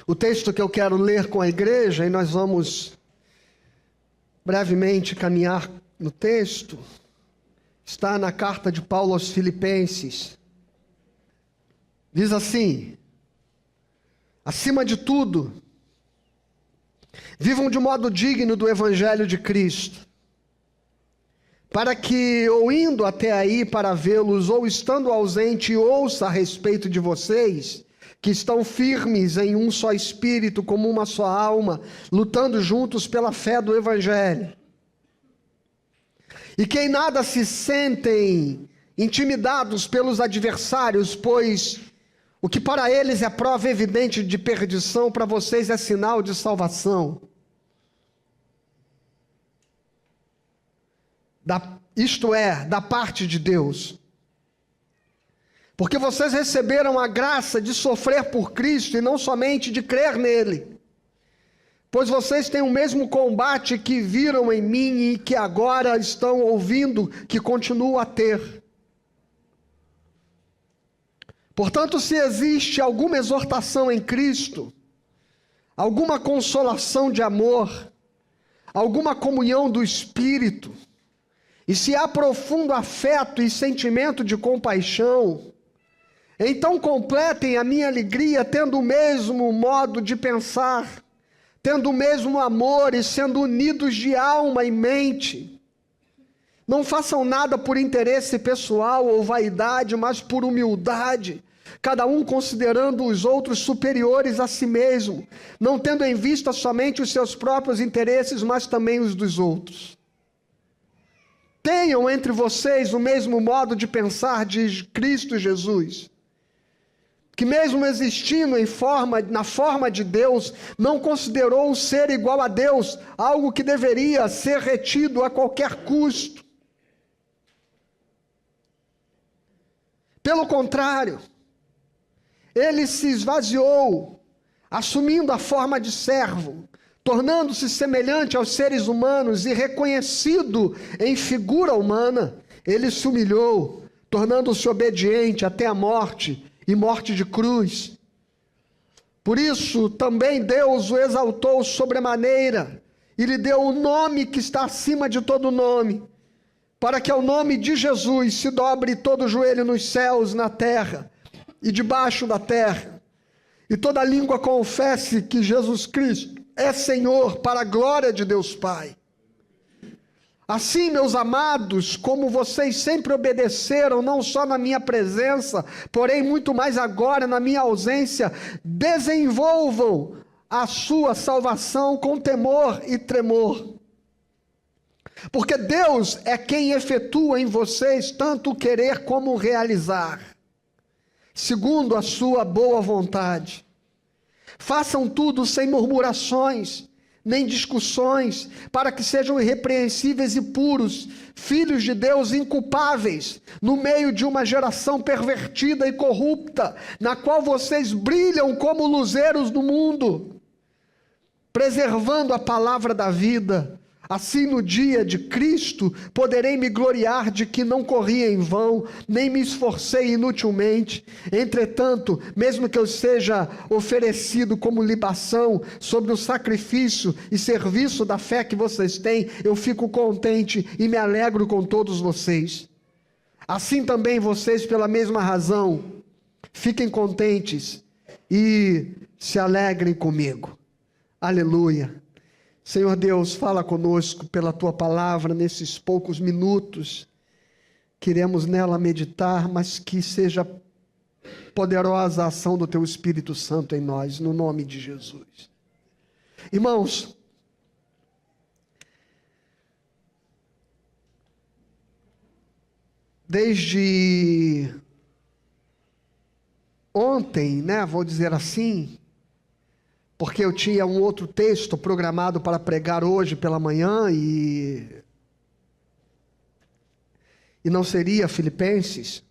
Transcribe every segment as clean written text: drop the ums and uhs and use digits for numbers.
O texto que eu quero ler com a igreja, e nós vamos brevemente caminhar no texto, está na carta de Paulo aos Filipenses. Diz assim: acima de tudo, vivam de modo digno do Evangelho de Cristo, para que, ou indo até aí para vê-los, ou estando ausente, ouça a respeito de vocês, que estão firmes em um só espírito, como uma só alma, lutando juntos pela fé do Evangelho. E que em nada se sentem intimidados pelos adversários, pois o que para eles é prova evidente de perdição, para vocês é sinal de salvação. Isto é, da parte de Deus. Porque vocês receberam a graça de sofrer por Cristo e não somente de crer nele. Pois vocês têm o mesmo combate que viram em mim e que agora estão ouvindo que continuo a ter. Portanto, se existe alguma exortação em Cristo, alguma consolação de amor, alguma comunhão do Espírito, e se há profundo afeto e sentimento de compaixão, então completem a minha alegria tendo o mesmo modo de pensar, tendo o mesmo amor e sendo unidos de alma e mente. Não façam nada por interesse pessoal ou vaidade, mas por humildade, cada um considerando os outros superiores a si mesmo, não tendo em vista somente os seus próprios interesses, mas também os dos outros. Tenham entre vocês o mesmo modo de pensar de Cristo Jesus, que mesmo existindo na forma de Deus, não considerou o ser igual a Deus algo que deveria ser retido a qualquer custo. Pelo contrário, ele se esvaziou, assumindo a forma de servo, tornando-se semelhante aos seres humanos e reconhecido em figura humana, ele se humilhou, tornando-se obediente até a morte, e morte de cruz. Por isso também Deus o exaltou sobremaneira e lhe deu o nome que está acima de todo nome, para que ao nome de Jesus se dobre todo o joelho nos céus, na terra e debaixo da terra, e toda língua confesse que Jesus Cristo é Senhor, para a glória de Deus Pai. Assim, meus amados, como vocês sempre obedeceram, não só na minha presença, porém muito mais agora na minha ausência, desenvolvam a sua salvação com temor e tremor. Porque Deus é quem efetua em vocês tanto o querer como o realizar, segundo a sua boa vontade. Façam tudo sem murmurações, nem discussões, para que sejam irrepreensíveis e puros, filhos de Deus inculpáveis, no meio de uma geração pervertida e corrupta, na qual vocês brilham como luzeiros do mundo, preservando a palavra da vida. Assim, no dia de Cristo, poderei me gloriar de que não corri em vão, nem me esforcei inutilmente. Entretanto, mesmo que eu seja oferecido como libação sobre o sacrifício e serviço da fé que vocês têm, eu fico contente e me alegro com todos vocês. Assim também vocês, pela mesma razão, fiquem contentes e se alegrem comigo. Aleluia. Senhor Deus, fala conosco pela Tua palavra nesses poucos minutos. Queremos nela meditar, mas que seja poderosa a ação do Teu Espírito Santo em nós, no nome de Jesus. Irmãos, desde ontem, vou dizer assim, porque eu tinha um outro texto programado para pregar hoje pela manhã e não seria Filipenses,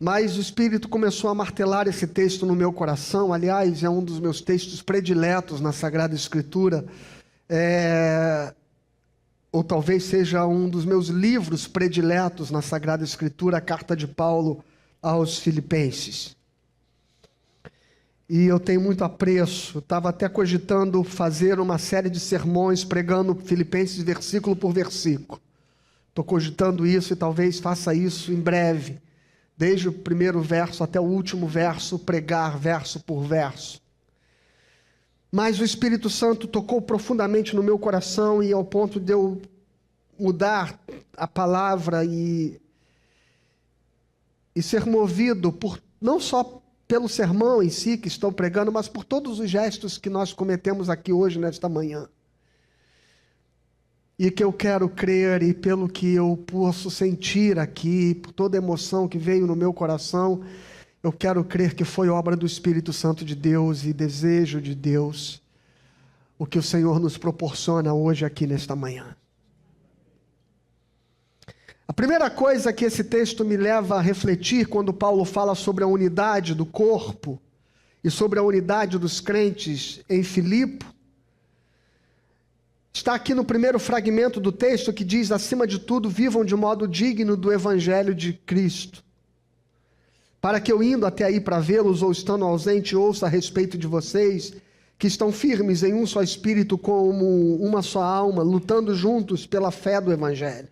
mas o Espírito começou a martelar esse texto no meu coração. Aliás, é um dos meus textos prediletos na Sagrada Escritura, ou talvez seja um dos meus livros prediletos na Sagrada Escritura, a carta de Paulo aos Filipenses. e eu tenho muito apreço. Estava até cogitando fazer uma série de sermões pregando Filipenses versículo por versículo. Estou cogitando isso e talvez faça isso em breve, desde o primeiro verso até o último verso, pregar verso por verso. Mas o Espírito Santo tocou profundamente no meu coração e ao ponto de eu mudar a palavra e ser movido por, não só pelo sermão em si que estou pregando, mas por todos os gestos que nós cometemos aqui hoje, nesta manhã. E que eu quero crer, e pelo que eu posso sentir aqui, por toda a emoção que veio no meu coração, eu quero crer que foi obra do Espírito Santo de Deus e desejo de Deus, o que o Senhor nos proporciona hoje aqui nesta manhã. A primeira coisa que esse texto me leva a refletir quando Paulo fala sobre a unidade do corpo e sobre a unidade dos crentes em Filipe, está aqui no primeiro fragmento do texto que diz: acima de tudo, vivam de modo digno do Evangelho de Cristo, para que eu indo até aí para vê-los ou estando ausente, ouça a respeito de vocês, que estão firmes em um só espírito, como uma só alma, lutando juntos pela fé do Evangelho.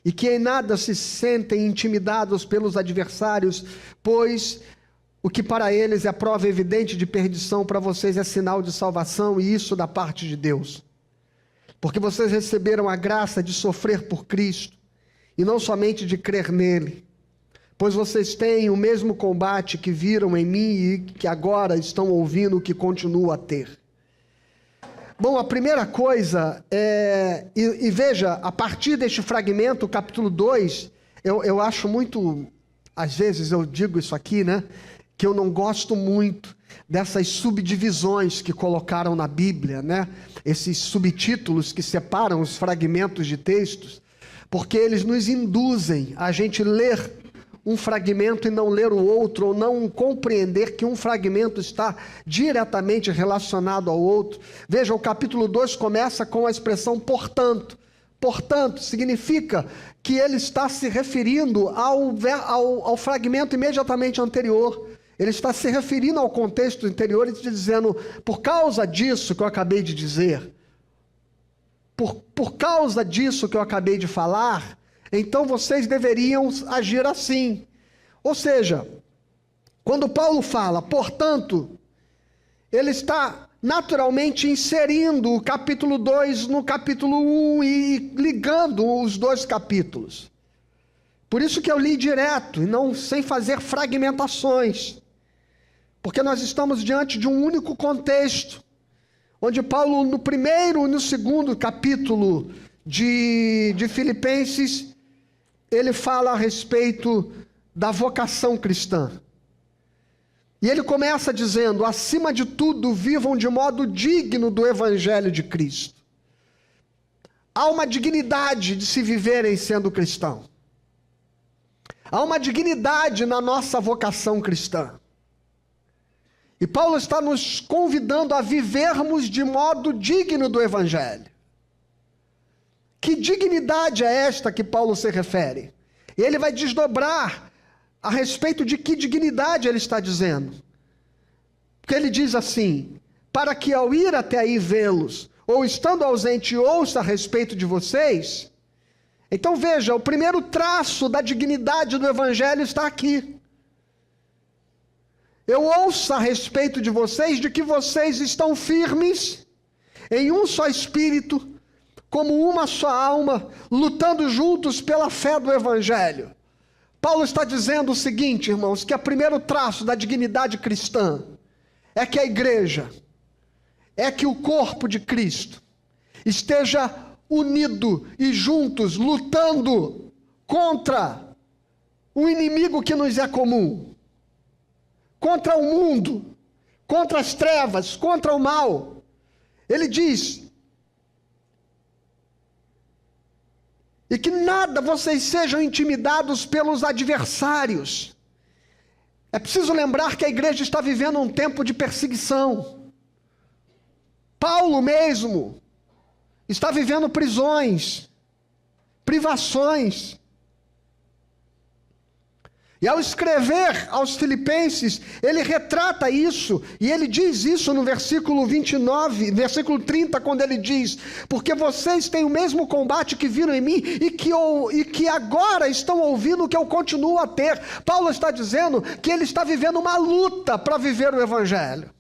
E que em nada se sentem intimidados pelos adversários, pois o que para eles é prova evidente de perdição, para vocês é sinal de salvação, e isso da parte de Deus. Porque vocês receberam a graça de sofrer por Cristo, e não somente de crer nele. Pois vocês têm o mesmo combate que viram em mim e que agora estão ouvindo que continuo a ter. Bom, a primeira coisa e veja, a partir deste fragmento, capítulo 2, eu acho muito, às vezes eu digo isso aqui, né? Que eu não gosto muito dessas subdivisões que colocaram na Bíblia, né? Esses subtítulos que separam os fragmentos de textos, porque eles nos induzem a gente ler um fragmento e não ler o outro, ou não compreender que um fragmento está diretamente relacionado ao outro. Veja, o capítulo 2 começa com a expressão portanto. Portanto, significa que ele está se referindo ao fragmento imediatamente anterior. Ele está se referindo ao contexto anterior e dizendo: por causa disso que eu acabei de dizer, por causa disso que eu acabei de falar, então vocês deveriam agir assim. Ou seja, quando Paulo fala, portanto, ele está naturalmente inserindo o capítulo 2 no capítulo 1 e ligando os dois capítulos. Por isso que eu li direto e não sem fazer fragmentações. Porque nós estamos diante de um único contexto, onde Paulo, no primeiro e no segundo capítulo de Filipenses, ele fala a respeito da vocação cristã. E ele começa dizendo: acima de tudo, vivam de modo digno do Evangelho de Cristo. Há uma dignidade de se viverem sendo cristão. Há uma dignidade na nossa vocação cristã. E Paulo está nos convidando a vivermos de modo digno do Evangelho. Que dignidade é esta que Paulo se refere? E ele vai desdobrar a respeito de que dignidade ele está dizendo. Porque ele diz assim: para que ao ir até aí vê-los, ou estando ausente, ouça a respeito de vocês. Então veja, o primeiro traço da dignidade do Evangelho está aqui. Eu ouço a respeito de vocês, de que vocês estão firmes em um só espírito, como uma só alma, lutando juntos pela fé do Evangelho. Paulo está dizendo o seguinte, irmãos, que o primeiro traço da dignidade cristã é que a igreja, é que o corpo de Cristo esteja unido e juntos, lutando contra o inimigo que nos é comum, contra o mundo, contra as trevas, contra o mal. Ele diz: e que nada vocês sejam intimidados pelos adversários. É preciso lembrar que a igreja está vivendo um tempo de perseguição. Paulo mesmo está vivendo prisões, privações. E ao escrever aos Filipenses, ele retrata isso, e ele diz isso no versículo 29, versículo 30, quando ele diz: porque vocês têm o mesmo combate que viram em mim, e que agora estão ouvindo que eu continuo a ter. Paulo está dizendo que ele está vivendo uma luta para viver o Evangelho.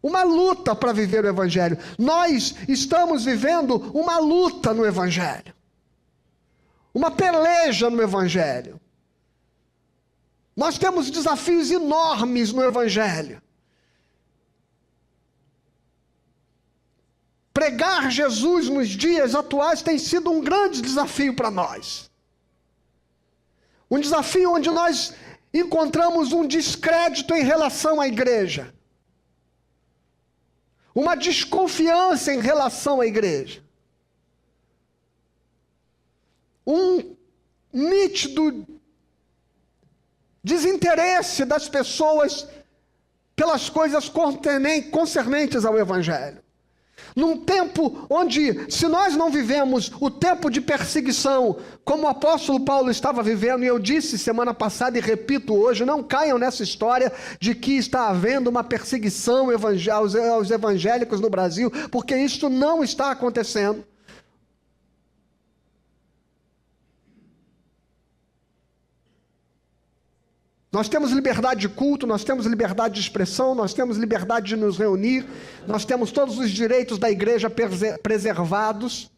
Uma luta para viver o Evangelho. Nós estamos vivendo uma luta no Evangelho. Uma peleja no Evangelho. Nós temos desafios enormes no Evangelho. Pregar Jesus nos dias atuais tem sido um grande desafio para nós. Um desafio onde nós encontramos um descrédito em relação à igreja. Uma desconfiança em relação à igreja. Um nítido desinteresse das pessoas pelas coisas concernentes ao Evangelho. Num tempo onde, se nós não vivemos o tempo de perseguição, como o apóstolo Paulo estava vivendo, e eu disse semana passada e repito hoje, não caiam nessa história de que está havendo uma perseguição aos evangélicos no Brasil, porque isso não está acontecendo. Nós temos liberdade de culto, nós temos liberdade de expressão, nós temos liberdade de nos reunir, nós temos todos os direitos da igreja preservados.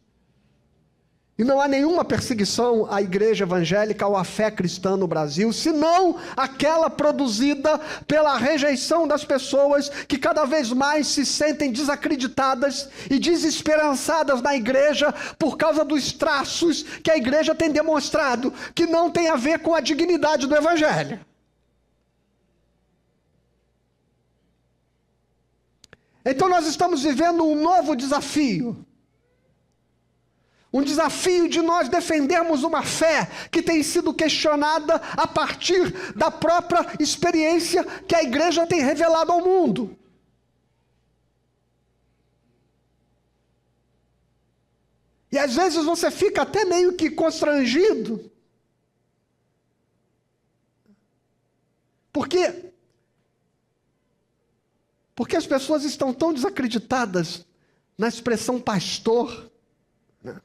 E não há nenhuma perseguição à igreja evangélica ou à fé cristã no Brasil, senão aquela produzida pela rejeição das pessoas que cada vez mais se sentem desacreditadas e desesperançadas na igreja por causa dos traços que a igreja tem demonstrado, que não tem a ver com a dignidade do Evangelho. Então nós estamos vivendo um novo desafio. Um desafio de nós defendermos uma fé que tem sido questionada a partir da própria experiência que a igreja tem revelado ao mundo. E às vezes você fica até meio que constrangido. Porque as pessoas estão tão desacreditadas na expressão pastor. Né?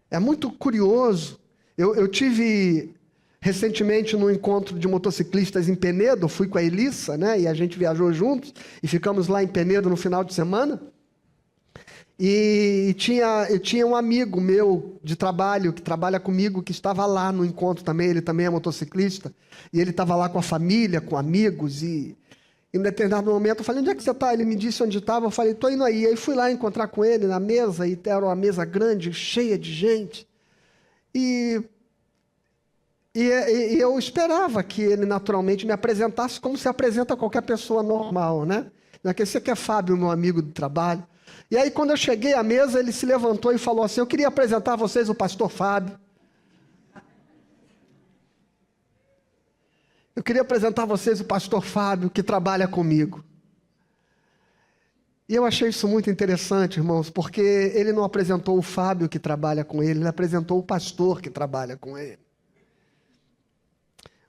É muito curioso. Eu tive recentemente num encontro de motociclistas em Penedo, fui com a Elissa, né? E a gente viajou juntos e ficamos lá em Penedo no final de semana. E eu tinha um amigo meu de trabalho, que trabalha comigo, que estava lá no encontro também, ele também é motociclista, e ele estava lá com a família, com amigos, e em um determinado momento eu falei: onde é que você está? Ele me disse onde estava, eu falei: estou indo aí. Aí fui lá encontrar com ele na mesa, e era uma mesa grande, cheia de gente, e eu esperava que ele naturalmente me apresentasse como se apresenta qualquer pessoa normal, né? Esse aqui é Fábio, meu amigo do trabalho. E aí, quando eu cheguei à mesa, ele se levantou e falou assim: eu queria apresentar a vocês o pastor Fábio. Eu queria apresentar a vocês o pastor Fábio, que trabalha comigo. E eu achei isso muito interessante, irmãos, porque ele não apresentou o Fábio que trabalha com ele apresentou o pastor que trabalha com ele.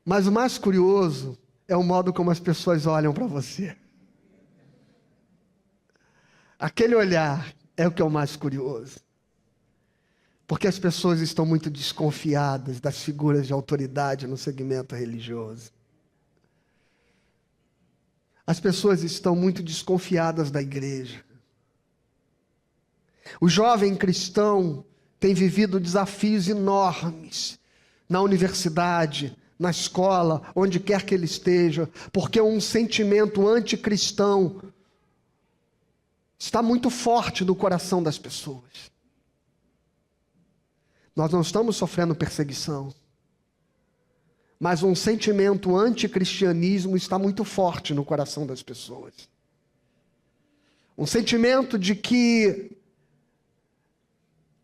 Mas o mais curioso é o modo como as pessoas olham para você. Aquele olhar é o que é o mais curioso. Porque as pessoas estão muito desconfiadas das figuras de autoridade no segmento religioso. As pessoas estão muito desconfiadas da igreja. O jovem cristão tem vivido desafios enormes na universidade, na escola, onde quer que ele esteja, porque um sentimento anticristão está muito forte no coração das pessoas. Nós não estamos sofrendo perseguição, mas um sentimento anticristianismo está muito forte no coração das pessoas. Um sentimento de que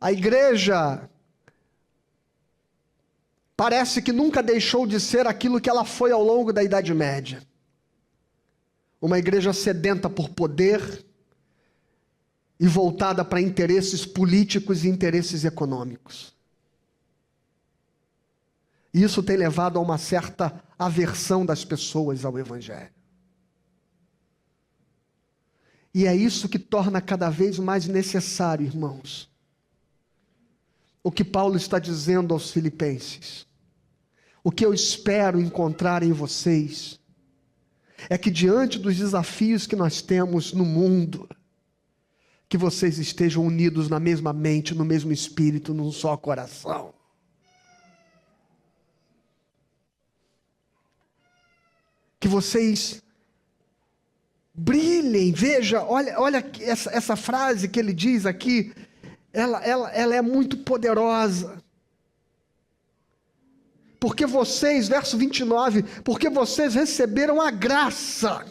a igreja parece que nunca deixou de ser aquilo que ela foi ao longo da Idade Média. Uma igreja sedenta por poder e voltada para interesses políticos e interesses econômicos. E isso tem levado a uma certa aversão das pessoas ao Evangelho. E é isso que torna cada vez mais necessário, irmãos, o que Paulo está dizendo aos Filipenses. O que eu espero encontrar em vocês é que, diante dos desafios que nós temos no mundo, que vocês estejam unidos na mesma mente, no mesmo espírito, num só coração. Que vocês brilhem. Veja, olha essa frase que ele diz aqui, ela é muito poderosa. Porque vocês, verso 29, porque vocês receberam a graça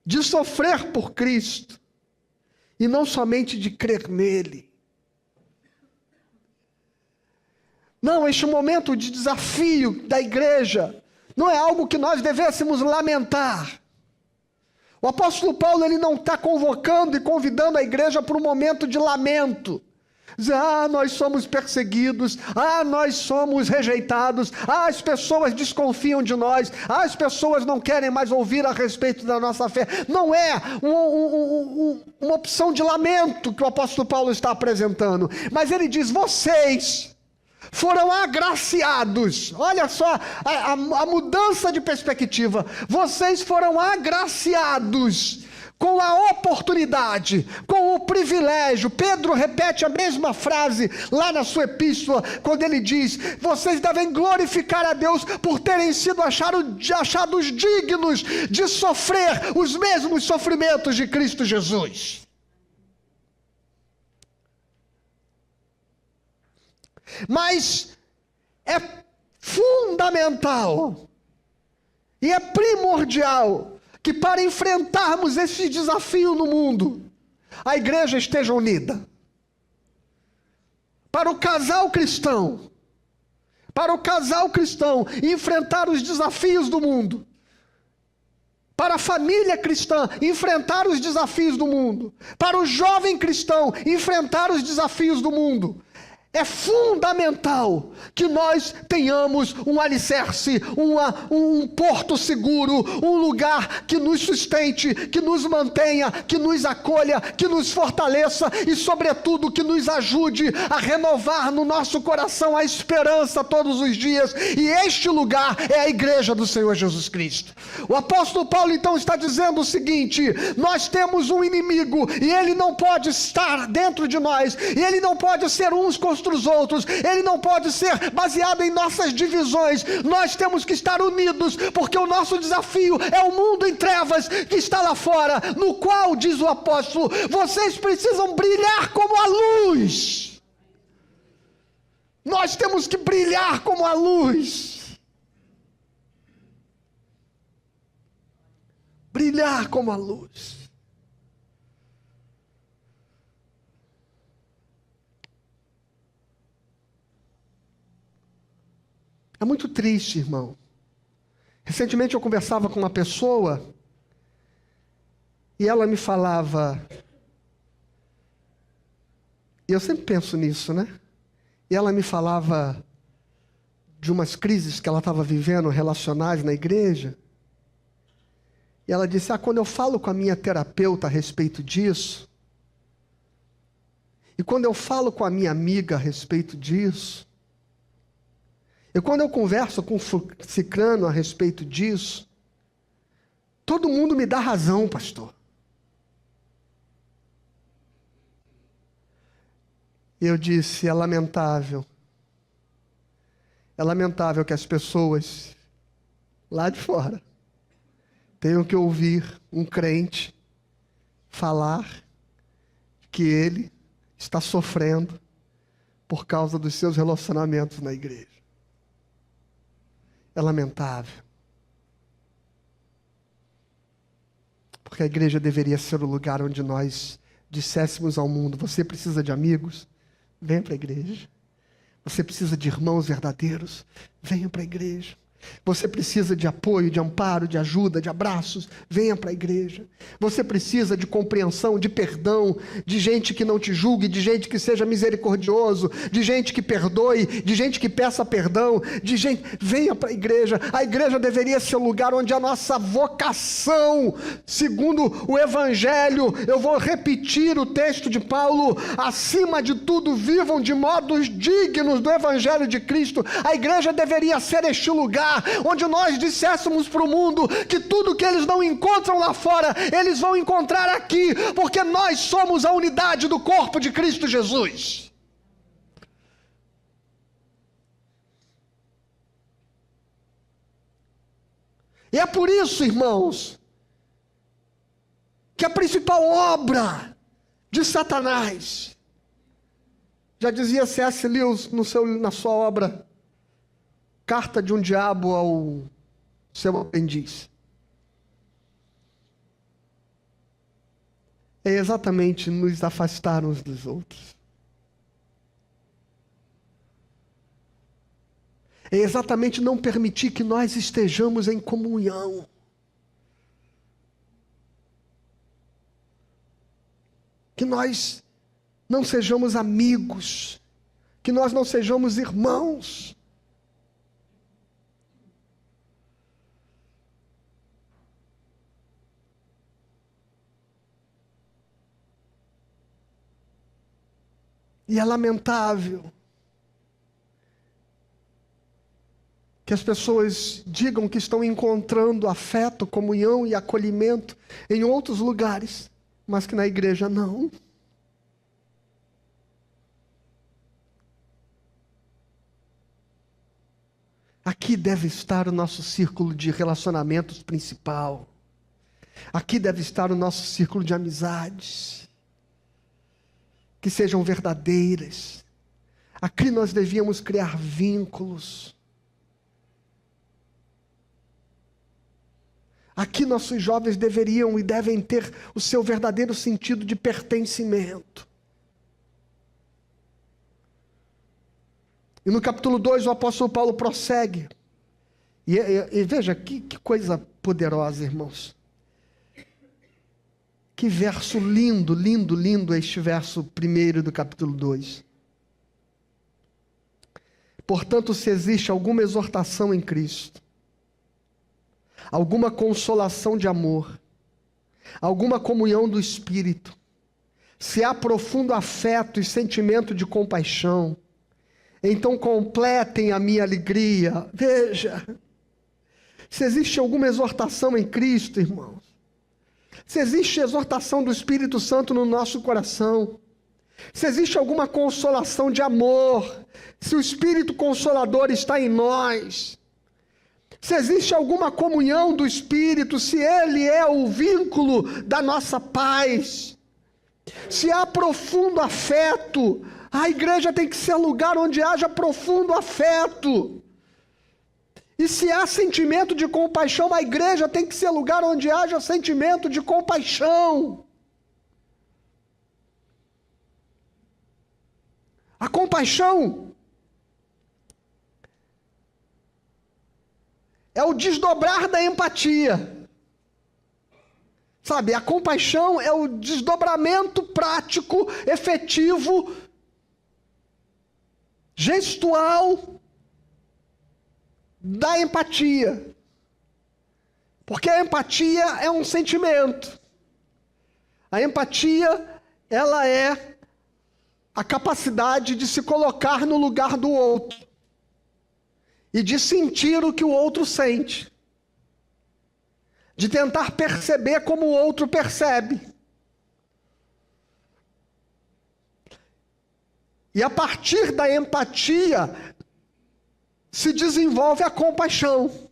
de sofrer por Cristo, e não somente de crer nele. Não, este momento de desafio da igreja não é algo que nós devêssemos lamentar. O apóstolo Paulo, ele não está convocando e convidando a igreja para um momento de lamento. Dizer, nós somos perseguidos, nós somos rejeitados, as pessoas desconfiam de nós, as pessoas não querem mais ouvir a respeito da nossa fé. Não é uma opção de lamento que o apóstolo Paulo está apresentando, mas ele diz, vocês foram agraciados. Olha só a mudança de perspectiva. Vocês foram agraciados com a oportunidade, com o privilégio. Pedro repete a mesma frase lá na sua epístola, quando ele diz, vocês devem glorificar a Deus por terem sido achados dignos de sofrer os mesmos sofrimentos de Cristo Jesus. Mas é fundamental e é primordial que, para enfrentarmos esse desafio no mundo, a igreja esteja unida. Para o casal cristão enfrentar os desafios do mundo, para a família cristã enfrentar os desafios do mundo, para o jovem cristão enfrentar os desafios do mundo, é fundamental que nós tenhamos um alicerce, um porto seguro, um lugar que nos sustente, que nos mantenha, que nos acolha, que nos fortaleça e, sobretudo, que nos ajude a renovar no nosso coração a esperança todos os dias. E este lugar é a igreja do Senhor Jesus Cristo. O apóstolo Paulo então está dizendo o seguinte: nós temos um inimigo e ele não pode estar dentro de nós, e ele não pode ser uns contra os outros, ele não pode ser baseado em nossas divisões. Nós temos que estar unidos, porque o nosso desafio é o mundo em trevas que está lá fora, no qual, diz o apóstolo, vocês precisam brilhar como a luz. Nós temos que brilhar como a luz. Brilhar como a luz. É muito triste, irmão. Recentemente eu conversava com uma pessoa e ela me falava, e eu sempre penso nisso, né? E ela me falava de umas crises que ela estava vivendo relacionais na igreja. E ela disse, quando eu falo com a minha terapeuta a respeito disso, e quando eu falo com a minha amiga a respeito disso, e quando eu converso com o ciclano a respeito disso, todo mundo me dá razão, pastor. E eu disse, é lamentável que as pessoas lá de fora tenham que ouvir um crente falar que ele está sofrendo por causa dos seus relacionamentos na igreja. É lamentável. Porque a igreja deveria ser o lugar onde nós disséssemos ao mundo, você precisa de amigos? Venha para a igreja. Você precisa de irmãos verdadeiros? Venha para a igreja. Você precisa de apoio, de amparo, de ajuda, de abraços, venha para a igreja. Você precisa de compreensão, de perdão, de gente que não te julgue, de gente que seja misericordioso, de gente que perdoe, de gente que peça perdão, de gente... Venha para a igreja. A igreja deveria ser o lugar onde a nossa vocação, segundo o Evangelho, eu vou repetir o texto de Paulo, acima de tudo, vivam de modos dignos do Evangelho de Cristo. A igreja deveria ser este lugar onde nós disséssemos para o mundo que tudo que eles não encontram lá fora, eles vão encontrar aqui, porque nós somos a unidade do corpo de Cristo Jesus. E é por isso, irmãos, que a principal obra de Satanás, já dizia C.S. Lewis na sua obra Carta de um Diabo ao Seu Aprendiz, é exatamente nos afastar uns dos outros. É exatamente não permitir que nós estejamos em comunhão. Que nós não sejamos amigos, que nós não sejamos irmãos. E é lamentável que as pessoas digam que estão encontrando afeto, comunhão e acolhimento em outros lugares, mas que na igreja não. Aqui deve estar o nosso círculo de relacionamentos principal. Aqui deve estar o nosso círculo de amizades, que sejam verdadeiras. Aqui nós devíamos criar vínculos. Aqui nossos jovens deveriam e devem ter o seu verdadeiro sentido de pertencimento. E no capítulo 2 o apóstolo Paulo prossegue. E veja, que coisa poderosa, irmãos. Que verso lindo, lindo, lindo este verso 1 do capítulo 2. Portanto, se existe alguma exortação em Cristo, alguma consolação de amor, alguma comunhão do Espírito, se há profundo afeto e sentimento de compaixão, então completem a minha alegria. Veja, se existe alguma exortação em Cristo, irmãos, se existe exortação do Espírito Santo no nosso coração, se existe alguma consolação de amor, se o Espírito Consolador está em nós, se existe alguma comunhão do Espírito, se Ele é o vínculo da nossa paz, se há profundo afeto, a igreja tem que ser lugar onde haja profundo afeto. E se há sentimento de compaixão, a igreja tem que ser lugar onde haja sentimento de compaixão. A compaixão é o desdobrar da empatia. Sabe, a compaixão é o desdobramento prático, efetivo, gestual da empatia. Porque a empatia é um sentimento. A empatia, ela é a capacidade de se colocar no lugar do outro e de sentir o que o outro sente, de tentar perceber como o outro percebe. E a partir da empatia se desenvolve a compaixão.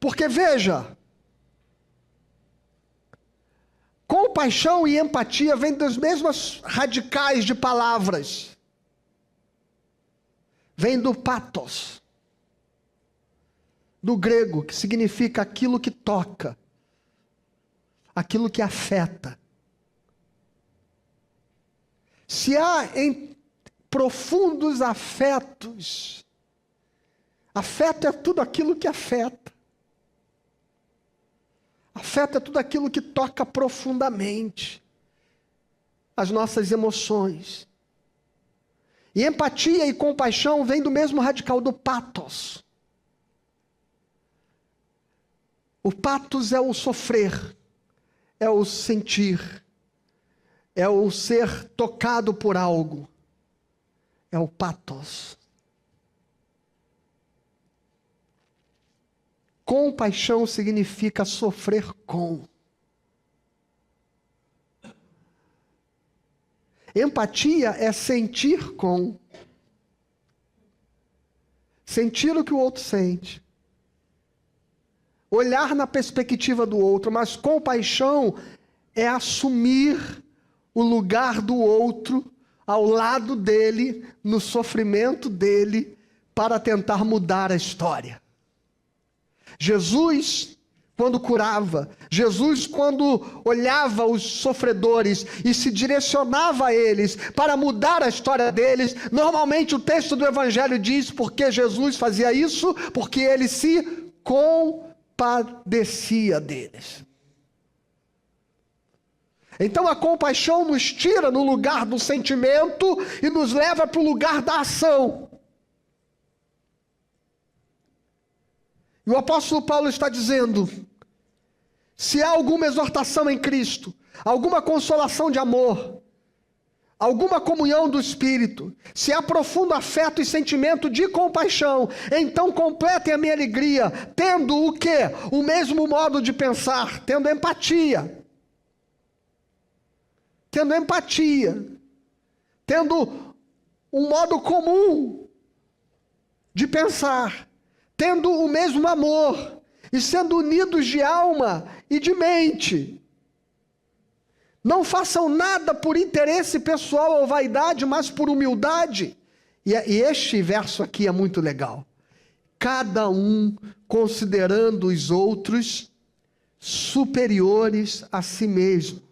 Porque veja, compaixão e empatia vêm das mesmas radicais de palavras. Vem do pathos, do grego, que significa aquilo que toca, aquilo que afeta. Se há profundos afetos. Afeto é tudo aquilo que afeta. Afeto é tudo aquilo que toca profundamente as nossas emoções. E empatia e compaixão vêm do mesmo radical do pathos. O pathos é o sofrer, é o sentir, é o ser tocado por algo. É o pathos. Compaixão significa sofrer com. Empatia é sentir com. Sentir o que o outro sente. Olhar na perspectiva do outro, mas compaixão é assumir o lugar do outro, ao lado dele, no sofrimento dele, para tentar mudar a história. Jesus, quando curava, Jesus, quando olhava os sofredores e se direcionava a eles para mudar a história deles, normalmente o texto do Evangelho diz porque Jesus fazia isso, porque ele se compadecia deles. Então a compaixão nos tira no lugar do sentimento e nos leva para o lugar da ação. E o apóstolo Paulo está dizendo: se há alguma exortação em Cristo, alguma consolação de amor, alguma comunhão do Espírito, se há profundo afeto e sentimento de compaixão, então completem a minha alegria, tendo o quê? O mesmo modo de pensar, tendo empatia. Tendo empatia, tendo um modo comum de pensar, tendo o mesmo amor e sendo unidos de alma e de mente. Não façam nada por interesse pessoal ou vaidade, mas por humildade. E este verso aqui é muito legal. Cada um considerando os outros superiores a si mesmo,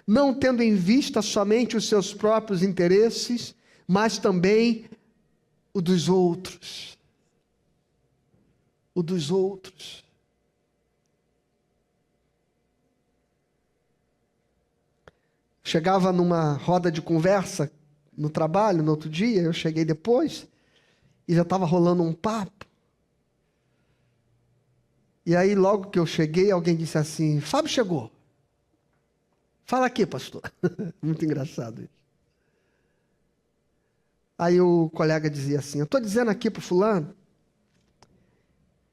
não tendo em vista somente os seus próprios interesses, mas também o dos outros. O dos outros. Chegava numa roda de conversa no trabalho, no outro dia, eu cheguei depois, e já estava rolando um papo. E aí, logo que eu cheguei, alguém disse assim: Fábio chegou. Fala aqui, pastor. Muito engraçado isso. Aí o colega dizia assim: eu estou dizendo aqui para o fulano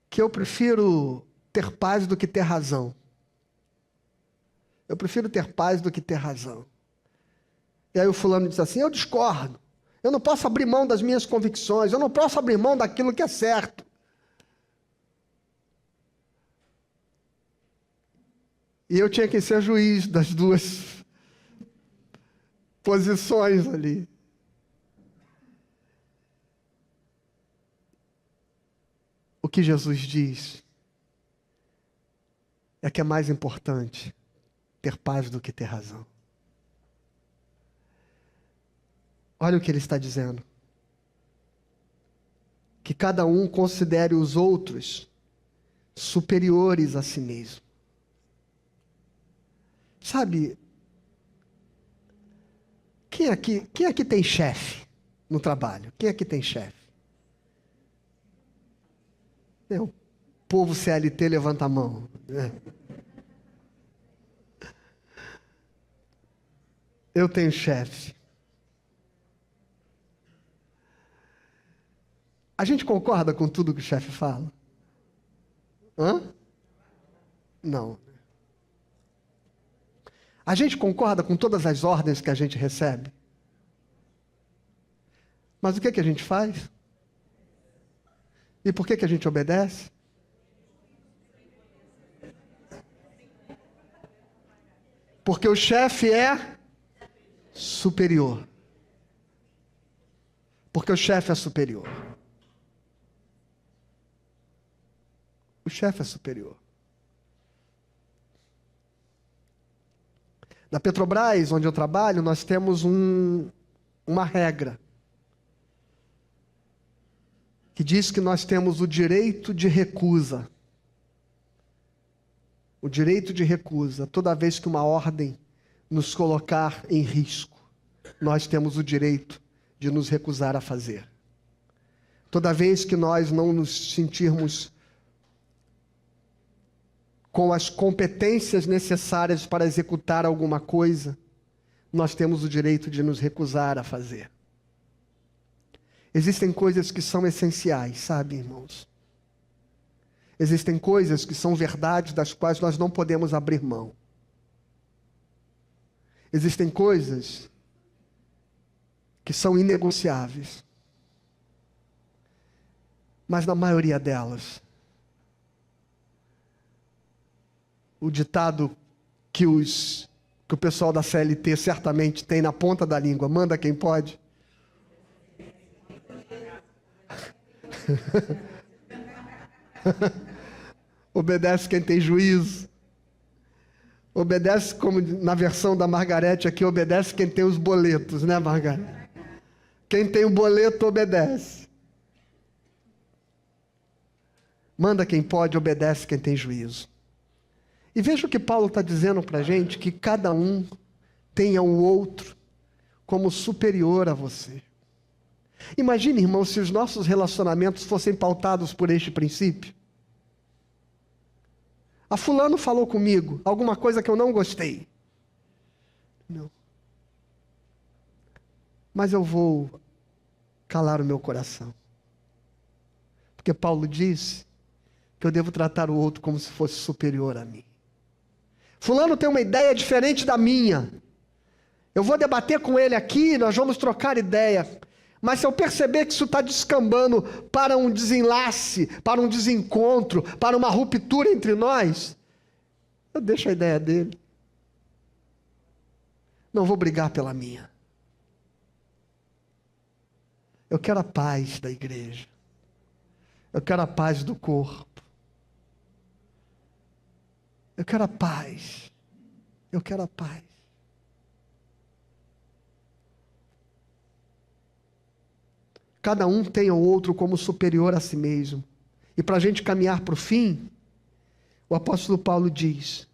que eu prefiro ter paz do que ter razão. Eu prefiro ter paz do que ter razão. E aí o fulano disse assim: eu discordo. Eu não posso abrir mão das minhas convicções. Eu não posso abrir mão daquilo que é certo. E eu tinha que ser juiz das duas posições ali. O que Jesus diz é que é mais importante ter paz do que ter razão. Olha o que ele está dizendo. Que cada um considere os outros superiores a si mesmo. Sabe, quem aqui tem chefe no trabalho? Quem aqui tem chefe? O povo CLT levanta a mão. Eu tenho chefe. A gente concorda com tudo que o chefe fala? Hã? Não. A gente concorda com todas as ordens que a gente recebe? Mas o que a gente faz? E por que a gente obedece? Porque o chefe é superior. Porque o chefe é superior. O chefe é superior. Na Petrobras, onde eu trabalho, nós temos uma regra. que diz que nós temos o direito de recusa. O direito de recusa. Toda vez que uma ordem nos colocar em risco, nós temos o direito de nos recusar a fazer. Toda vez que nós não nos sentirmos com as competências necessárias para executar alguma coisa, nós temos o direito de nos recusar a fazer. Existem coisas que são essenciais, sabe, irmãos? Existem coisas que são verdades das quais nós não podemos abrir mão. Existem coisas que são inegociáveis. Mas na maioria delas, o ditado que o pessoal da CLT certamente tem na ponta da língua, manda quem pode. Obedece quem tem juízo. Obedece, como na versão da Margarete aqui, obedece quem tem os boletos, né, Margarete? Quem tem o boleto obedece. Manda quem pode, obedece quem tem juízo. E veja o que Paulo está dizendo para a gente, que cada um tenha o outro como superior a você. Imagine, irmão, se os nossos relacionamentos fossem pautados por este princípio. A fulano falou comigo alguma coisa que eu não gostei. Não. Mas eu vou calar o meu coração. Porque Paulo disse que eu devo tratar o outro como se fosse superior a mim. Fulano tem uma ideia diferente da minha. Eu vou debater com ele aqui, nós vamos trocar ideia. Mas se eu perceber que isso está descambando para um desenlace, para um desencontro, para uma ruptura entre nós, eu deixo a ideia dele. Não vou brigar pela minha. Eu quero a paz da igreja. Eu quero a paz do corpo. Eu quero a paz. Eu quero a paz. Cada um tem o outro como superior a si mesmo. E para a gente caminhar para o fim, o apóstolo Paulo diz: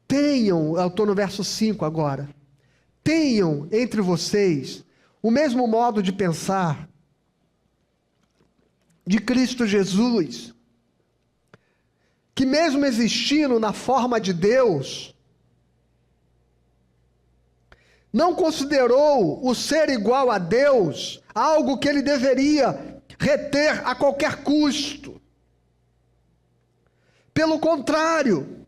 tenham, eu estou no verso 5 agora, tenham entre vocês o mesmo modo de pensar de Cristo Jesus, que mesmo existindo na forma de Deus, não considerou o ser igual a Deus algo que ele deveria reter a qualquer custo. Pelo contrário,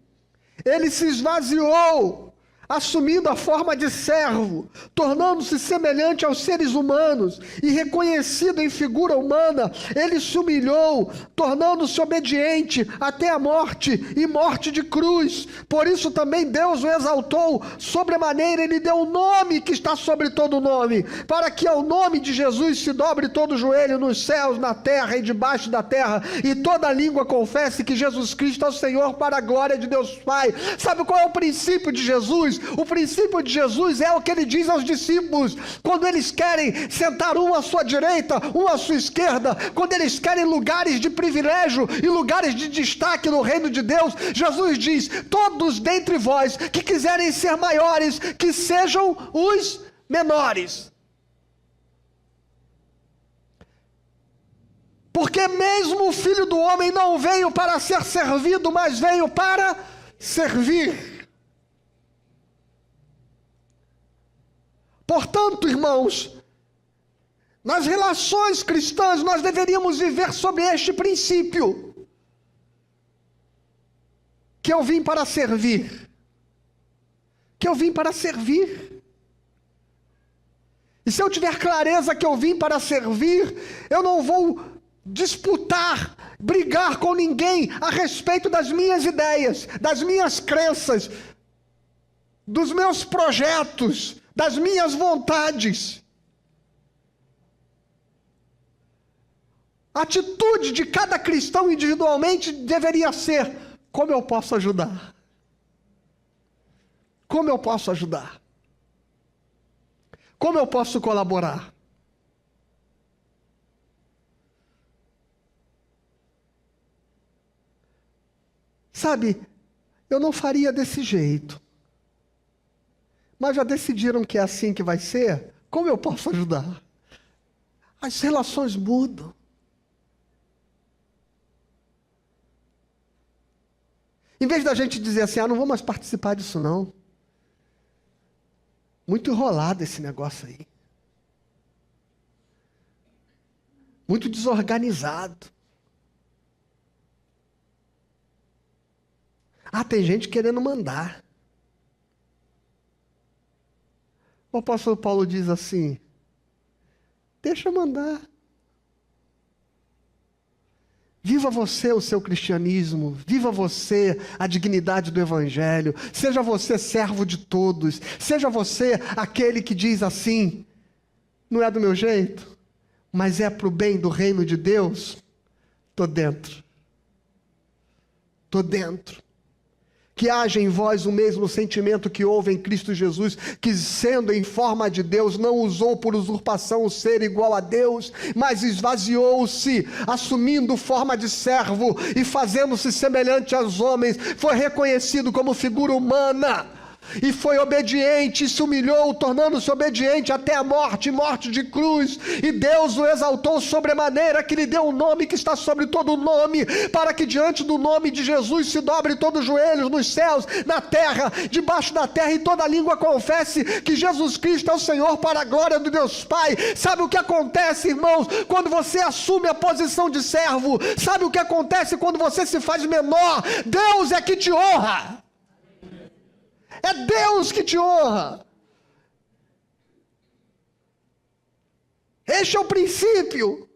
ele se esvaziou, assumindo a forma de servo, tornando-se semelhante aos seres humanos e reconhecido em figura humana, ele se humilhou, tornando-se obediente até a morte e morte de cruz. Por isso também Deus o exaltou sobremaneira, ele deu um nome que está sobre todo nome, para que ao nome de Jesus se dobre todo o joelho nos céus, na terra e debaixo da terra, e toda língua confesse que Jesus Cristo é o Senhor, para a glória de Deus Pai. Sabe qual é o princípio de Jesus? O princípio de Jesus é o que ele diz aos discípulos, quando eles querem sentar um à sua direita, um à sua esquerda, quando eles querem lugares de privilégio e lugares de destaque no reino de Deus, Jesus diz: todos dentre vós que quiserem ser maiores, que sejam os menores. Porque mesmo o Filho do Homem não veio para ser servido, mas veio para servir. Portanto, irmãos, nas relações cristãs nós deveríamos viver sobre este princípio, que eu vim para servir, que eu vim para servir. E se eu tiver clareza que eu vim para servir, eu não vou disputar, brigar com ninguém a respeito das minhas ideias, das minhas crenças, dos meus projetos, das minhas vontades. A atitude de cada cristão individualmente deveria ser: como eu posso ajudar? Como eu posso ajudar? Como eu posso colaborar? Sabe, eu não faria desse jeito. Mas já decidiram que é assim que vai ser? Como eu posso ajudar? As relações mudam. Em vez da gente dizer assim, não vou mais participar disso não. Muito enrolado esse negócio aí. Muito desorganizado. Tem gente querendo mandar. O apóstolo Paulo diz assim, deixa mandar. Viva você o seu cristianismo, viva você a dignidade do evangelho, seja você servo de todos, seja você aquele que diz assim, não é do meu jeito, mas é para o bem do reino de Deus, estou dentro. Estou dentro. Que haja em vós o mesmo sentimento que houve em Cristo Jesus, que sendo em forma de Deus, não usou por usurpação o ser igual a Deus, mas esvaziou-se, assumindo forma de servo e fazendo-se semelhante aos homens, foi reconhecido como figura humana, e foi obediente, e se humilhou, tornando-se obediente até a morte, morte de cruz, e Deus o exaltou sobremaneira, que lhe deu um nome que está sobre todo o nome, para que diante do nome de Jesus se dobre todos os joelhos, nos céus, na terra, debaixo da terra, e toda língua confesse que Jesus Cristo é o Senhor, para a glória de Deus Pai. Sabe o que acontece, irmãos, quando você assume a posição de servo? Sabe o que acontece quando você se faz menor? Deus é que te honra. É Deus que te honra. Este é o princípio.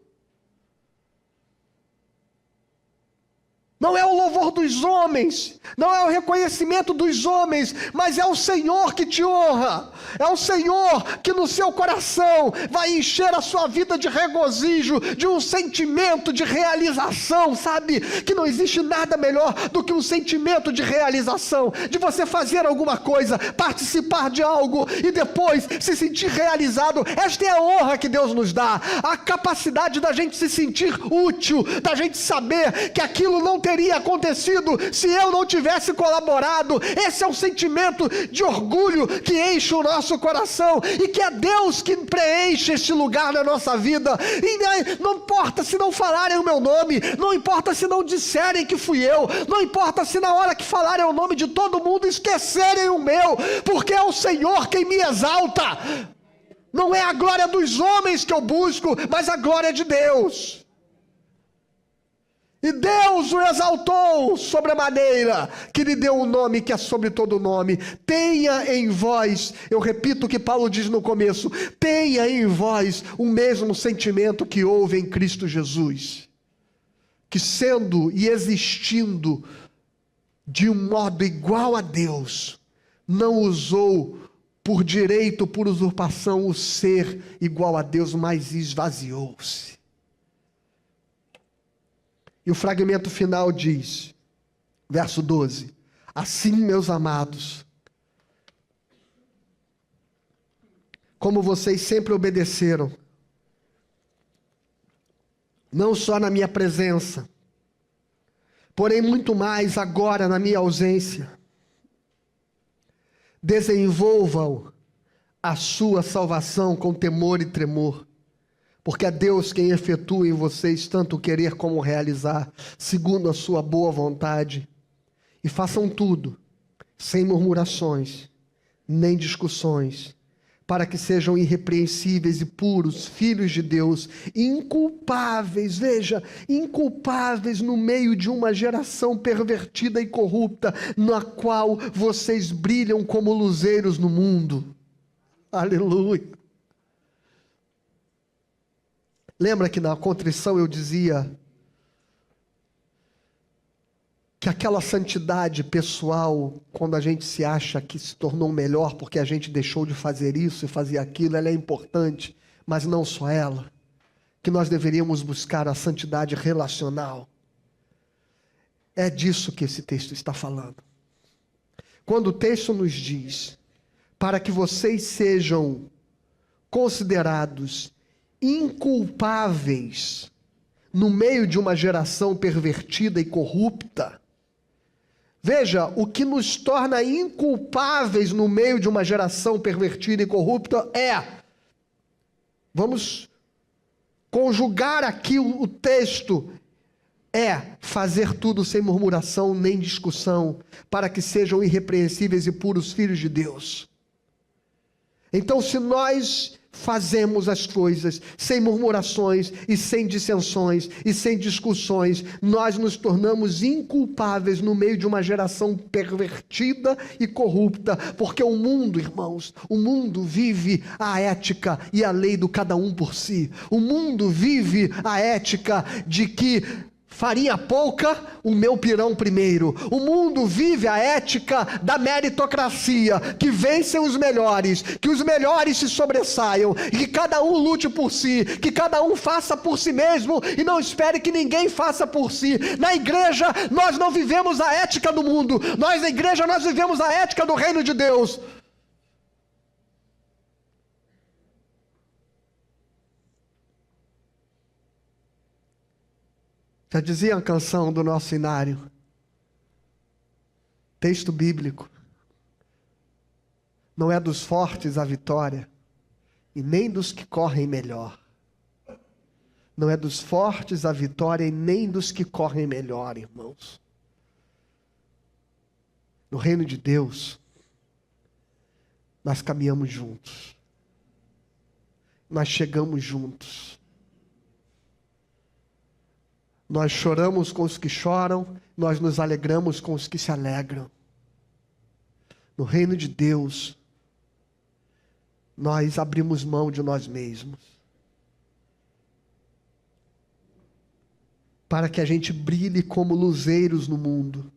Não é o louvor dos homens, não é o reconhecimento dos homens, mas é o Senhor que te honra. É o Senhor que no seu coração vai encher a sua vida de regozijo, de um sentimento de realização, sabe? Que não existe nada melhor do que um sentimento de realização, de você fazer alguma coisa, participar de algo e depois se sentir realizado. Esta é a honra que Deus nos dá, a capacidade da gente se sentir útil, da gente saber que aquilo não teria acontecido se eu não tivesse colaborado. Esse é um sentimento de orgulho que enche o nosso coração, e que é Deus que preenche este lugar na nossa vida. E não importa se não falarem o meu nome, não importa se não disserem que fui eu, não importa se na hora que falarem o nome de todo mundo esquecerem o meu, porque é o Senhor quem me exalta. Não é a glória dos homens que eu busco, mas a glória de Deus. E Deus o exaltou sobremaneira, que lhe deu um nome que é sobre todo nome. Tenha em vós, eu repito o que Paulo diz no começo, tenha em vós o mesmo sentimento que houve em Cristo Jesus, que sendo e existindo de um modo igual a Deus, não usou por direito, por usurpação, o ser igual a Deus, mas esvaziou-se. E o fragmento final diz, verso 12, assim, meus amados, como vocês sempre obedeceram, não só na minha presença, porém muito mais agora na minha ausência, desenvolvam a sua salvação com temor e tremor, porque é Deus quem efetua em vocês tanto o querer como o realizar, segundo a sua boa vontade. E façam tudo, sem murmurações, nem discussões, para que sejam irrepreensíveis e puros, filhos de Deus, inculpáveis, veja, inculpáveis no meio de uma geração pervertida e corrupta, na qual vocês brilham como luzeiros no mundo. Aleluia. Lembra que na contrição eu dizia que aquela santidade pessoal, quando a gente se acha que se tornou melhor porque a gente deixou de fazer isso e fazer aquilo, ela é importante, mas não só ela. Que nós deveríamos buscar a santidade relacional. É disso que esse texto está falando. Quando o texto nos diz, para que vocês sejam considerados inculpáveis no meio de uma geração pervertida e corrupta, Veja, o que nos torna inculpáveis no meio de uma geração pervertida e corrupta vamos conjugar aqui o texto, fazer tudo sem murmuração nem discussão, para que sejam irrepreensíveis e puros filhos de Deus. Então, se nós fazemos as coisas sem murmurações e sem dissensões e sem discussões, nós nos tornamos inculpáveis no meio de uma geração pervertida e corrupta, porque o mundo, irmãos, o mundo vive a ética e a lei do cada um por si. O mundo vive a ética de que farinha pouca, o meu pirão primeiro. O mundo vive a ética da meritocracia, que vencem os melhores, que os melhores se sobressaiam, e que cada um lute por si, que cada um faça por si mesmo, e não espere que ninguém faça por si. Na igreja, nós não vivemos a ética do mundo, na igreja nós vivemos a ética do reino de Deus. Já dizia a canção do nosso inário, texto bíblico: não é dos fortes a vitória, e nem dos que correm melhor. Não é dos fortes a vitória, e nem dos que correm melhor, irmãos. No reino de Deus, nós caminhamos juntos, nós chegamos juntos. Nós choramos com os que choram, nós nos alegramos com os que se alegram. No reino de Deus, nós abrimos mão de nós mesmos, para que a gente brilhe como luzeiros no mundo,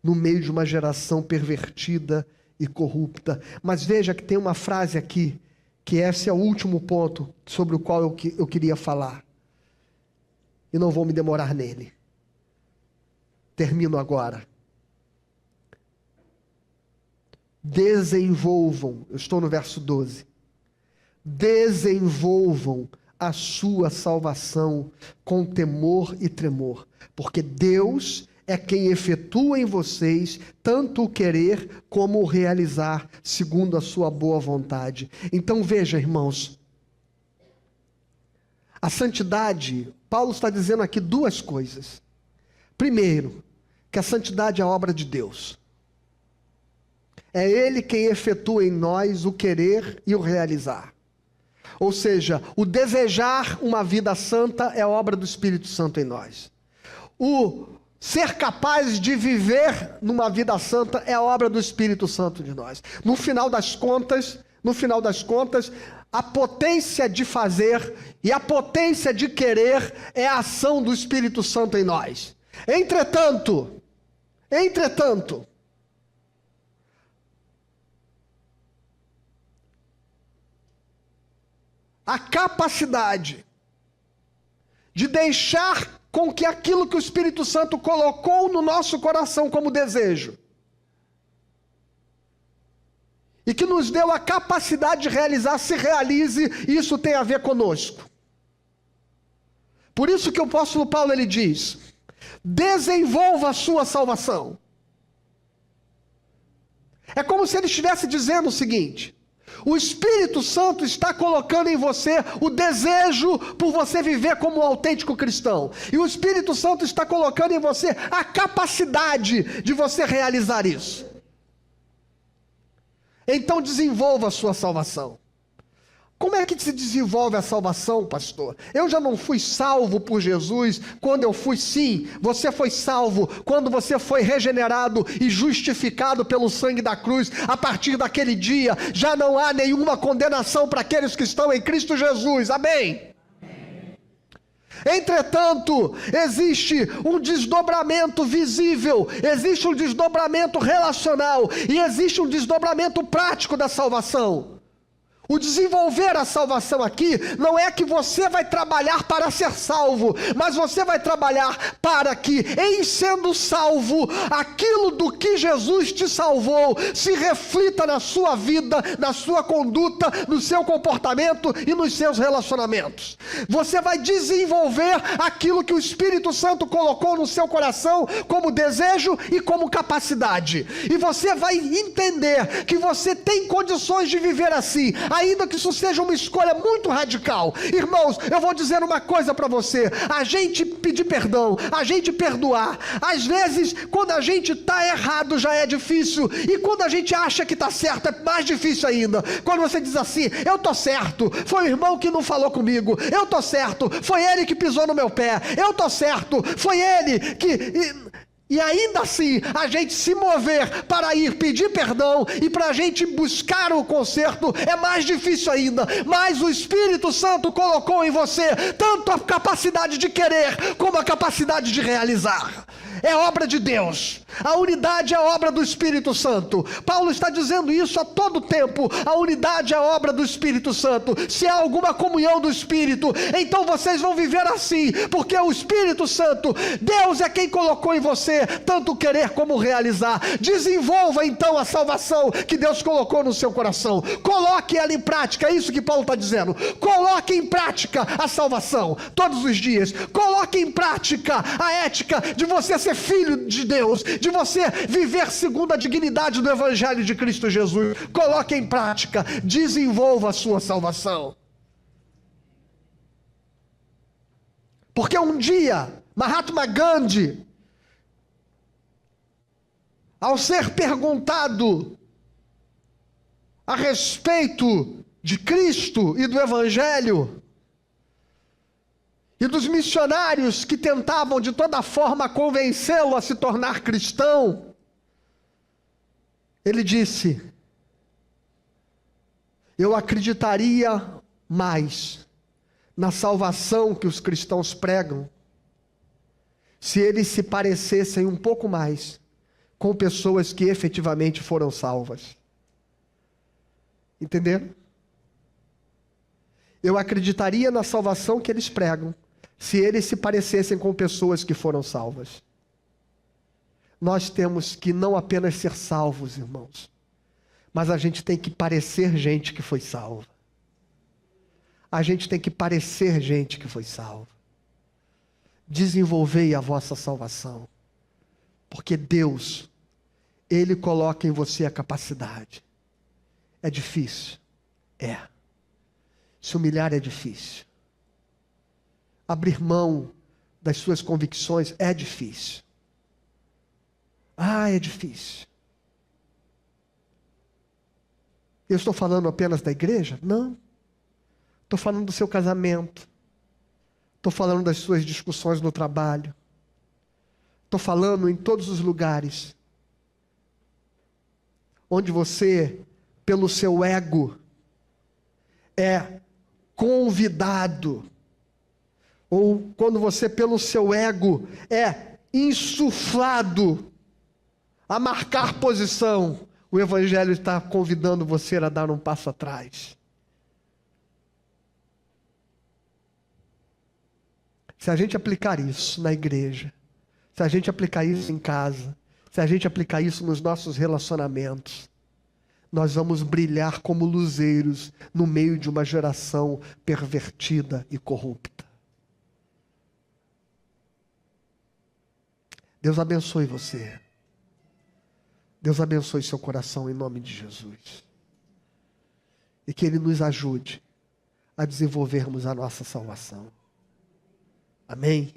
no meio de uma geração pervertida e corrupta. Mas veja que tem uma frase aqui, que esse é o último ponto sobre o qual eu queria falar. E não vou me demorar nele. Termino agora. Desenvolvam, eu estou no verso 12. Desenvolvam a sua salvação com temor e tremor, porque Deus é quem efetua em vocês tanto o querer como o realizar, segundo a sua boa vontade. Então veja, irmãos, a santidade, Paulo está dizendo aqui duas coisas. Primeiro, que a santidade é a obra de Deus. É Ele quem efetua em nós o querer e o realizar. Ou seja, o desejar uma vida santa é a obra do Espírito Santo em nós. O ser capaz de viver numa vida santa é a obra do Espírito Santo de nós. No final das contas, a potência de fazer e a potência de querer é a ação do Espírito Santo em nós. Entretanto, a capacidade de deixar com que aquilo que o Espírito Santo colocou no nosso coração como desejo, e que nos deu a capacidade de realizar, se realize, isso tem a ver conosco. Por isso que o apóstolo Paulo ele diz: desenvolva a sua salvação. É como se ele estivesse dizendo o seguinte: o Espírito Santo está colocando em você o desejo por você viver como um autêntico cristão. E o Espírito Santo está colocando em você a capacidade de você realizar isso. Então desenvolva a sua salvação. Como é que se desenvolve a salvação, pastor? Eu já não fui salvo por Jesus quando eu fui? Sim, você foi salvo quando você foi regenerado e justificado pelo sangue da cruz. A partir daquele dia, já não há nenhuma condenação para aqueles que estão em Cristo Jesus. Amém? Entretanto, existe um desdobramento visível, existe um desdobramento relacional e existe um desdobramento prático da salvação. O desenvolver a salvação aqui não é que você vai trabalhar para ser salvo, mas você vai trabalhar para que, em sendo salvo, aquilo do que Jesus te salvou se reflita na sua vida, na sua conduta, no seu comportamento e nos seus relacionamentos. Você vai desenvolver aquilo que o Espírito Santo colocou no seu coração como desejo e como capacidade. E você vai entender que você tem condições de viver assim, ainda que isso seja uma escolha muito radical. Irmãos, eu vou dizer uma coisa para você: a gente pedir perdão, a gente perdoar, às vezes quando a gente está errado já é difícil, e quando a gente acha que está certo é mais difícil ainda. Quando você diz assim: eu estou certo, foi o irmão que não falou comigo, eu estou certo, foi ele que pisou no meu pé, eu estou certo, foi ele que... E ainda assim, a gente se mover para ir pedir perdão e para a gente buscar o conserto é mais difícil ainda. Mas o Espírito Santo colocou em você tanto a capacidade de querer como a capacidade de realizar. É obra de Deus. A unidade é obra do Espírito Santo. Paulo está dizendo isso a todo tempo. A unidade é obra do Espírito Santo. Se há alguma comunhão do Espírito, então vocês vão viver assim, porque o Espírito Santo, Deus é quem colocou em você tanto querer como realizar. Desenvolva então a salvação que Deus colocou no seu coração. Coloque ela em prática. É isso que Paulo está dizendo. Coloque em prática a salvação todos os dias. Coloque em prática a ética de você ser filho de Deus, de você viver segundo a dignidade do Evangelho de Cristo Jesus. Coloque em prática, desenvolva a sua salvação. Porque um dia, Mahatma Gandhi, ao ser perguntado a respeito de Cristo e do Evangelho, e dos missionários que tentavam de toda forma convencê-lo a se tornar cristão, ele disse: eu acreditaria mais na salvação que os cristãos pregam se eles se parecessem um pouco mais com pessoas que efetivamente foram salvas. Entenderam? Eu acreditaria na salvação que eles pregam se eles se parecessem com pessoas que foram salvas. Nós temos que não apenas ser salvos, irmãos, mas a gente tem que parecer gente que foi salva. A gente tem que parecer gente que foi salva. Desenvolvei a vossa salvação, porque Deus, Ele coloca em você a capacidade. É difícil? É. Se humilhar é difícil. Abrir mão das suas convicções é difícil. É difícil. Eu estou falando apenas da igreja? Não. Estou falando do seu casamento. Estou falando das suas discussões no trabalho. Estou falando em todos os lugares onde você, pelo seu ego, é convidado, ou quando você, pelo seu ego, é insuflado a marcar posição, o Evangelho está convidando você a dar um passo atrás. Se a gente aplicar isso na igreja, se a gente aplicar isso em casa, se a gente aplicar isso nos nossos relacionamentos, nós vamos brilhar como luzeiros no meio de uma geração pervertida e corrupta. Deus abençoe você. Deus abençoe seu coração em nome de Jesus. E que Ele nos ajude a desenvolvermos a nossa salvação. Amém?